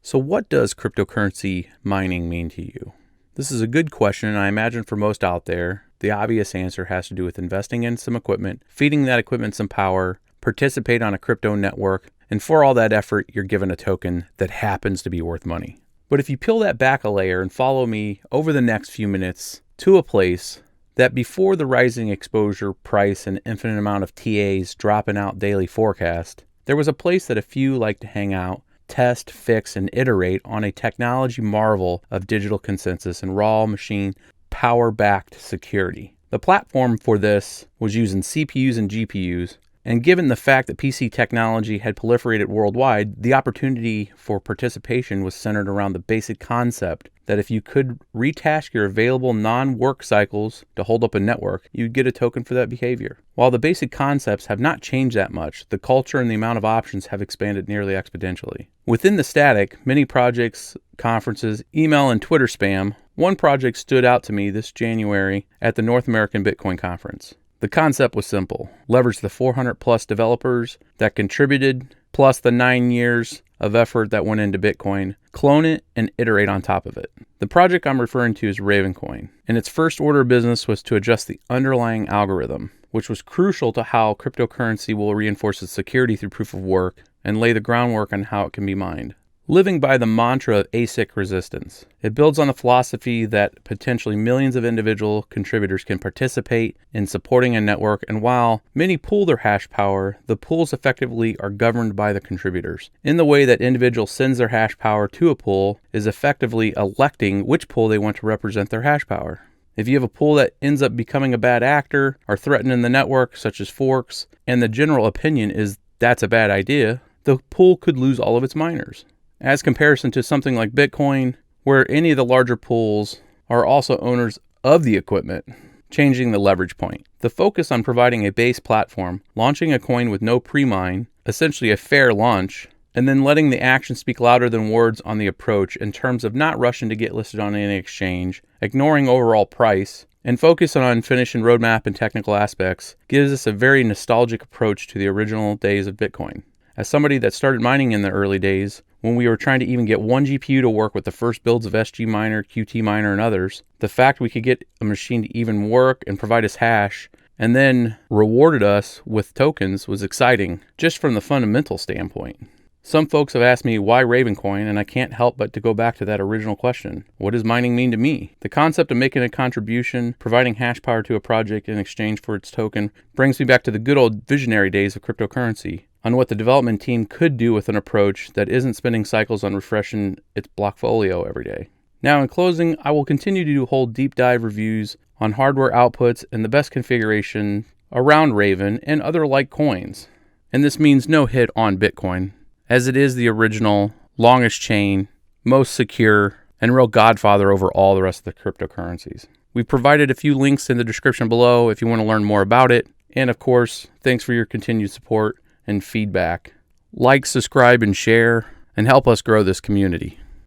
So what does cryptocurrency mining mean to you? This is a good question, and I imagine for most out there, the obvious answer has to do with investing in some equipment, feeding that equipment some power, participate on a crypto network, and for all that effort, you're given a token that happens to be worth money. But if you peel that back a layer and follow me over the next few minutes to a place that before the rising exposure price and infinite amount of TAs dropping out daily forecast, there was a place that a few like to hang out, test, fix, and iterate on a technology marvel of digital consensus and raw machine power-backed security. The platform for this was using CPUs and GPUs, and given the fact that PC technology had proliferated worldwide, the opportunity for participation was centered around the basic concept that if you could retask your available non-work cycles to hold up a network, you'd get a token for that behavior. While the basic concepts have not changed that much, the culture and the amount of options have expanded nearly exponentially. Within the static, many projects, conferences, email, and Twitter spam, one project stood out to me this January at the North American Bitcoin Conference. The concept was simple: leverage the 400 plus developers that contributed, plus the 9 years of effort that went into Bitcoin, clone it, and iterate on top of it. The project I'm referring to is RavenCoin, and its first order of business was to adjust the underlying algorithm, which was crucial to how cryptocurrency will reinforce its security through proof of work and lay the groundwork on how it can be mined. Living by the mantra of ASIC resistance, it builds on the philosophy that potentially millions of individual contributors can participate in supporting a network, and while many pool their hash power, the pools effectively are governed by the contributors. In the way that individual sends their hash power to a pool is effectively electing which pool they want to represent their hash power. If you have a pool that ends up becoming a bad actor or threatening the network, such as forks, and the general opinion is that's a bad idea, the pool could lose all of its miners. As comparison to something like Bitcoin, where any of the larger pools are also owners of the equipment, changing the leverage point. The focus on providing a base platform, launching a coin with no pre-mine, essentially a fair launch, and then letting the action speak louder than words on the approach in terms of not rushing to get listed on any exchange, ignoring overall price, and focusing on finishing roadmap and technical aspects, gives us a very nostalgic approach to the original days of Bitcoin. As somebody that started mining in the early days, when we were trying to even get one GPU to work with the first builds of SG Miner, QT Miner, and others, the fact we could get a machine to even work and provide us hash and then rewarded us with tokens was exciting, just from the fundamental standpoint. Some folks have asked me why RavenCoin, and I can't help but to go back to that original question. What does mining mean to me? The concept of making a contribution, providing hash power to a project in exchange for its token, brings me back to the good old visionary days of cryptocurrency, on what the development team could do with an approach that isn't spending cycles on refreshing its blockfolio every day. Now, in closing, I will continue to hold deep dive reviews on hardware outputs and the best configuration around Raven and other like coins. And this means no hit on Bitcoin, as it is the original, longest chain, most secure, and real godfather over all the rest of the cryptocurrencies. We've provided a few links in the description below if you want to learn more about it. And of course, thanks for your continued support and feedback. Like, subscribe, and share, and help us grow this community.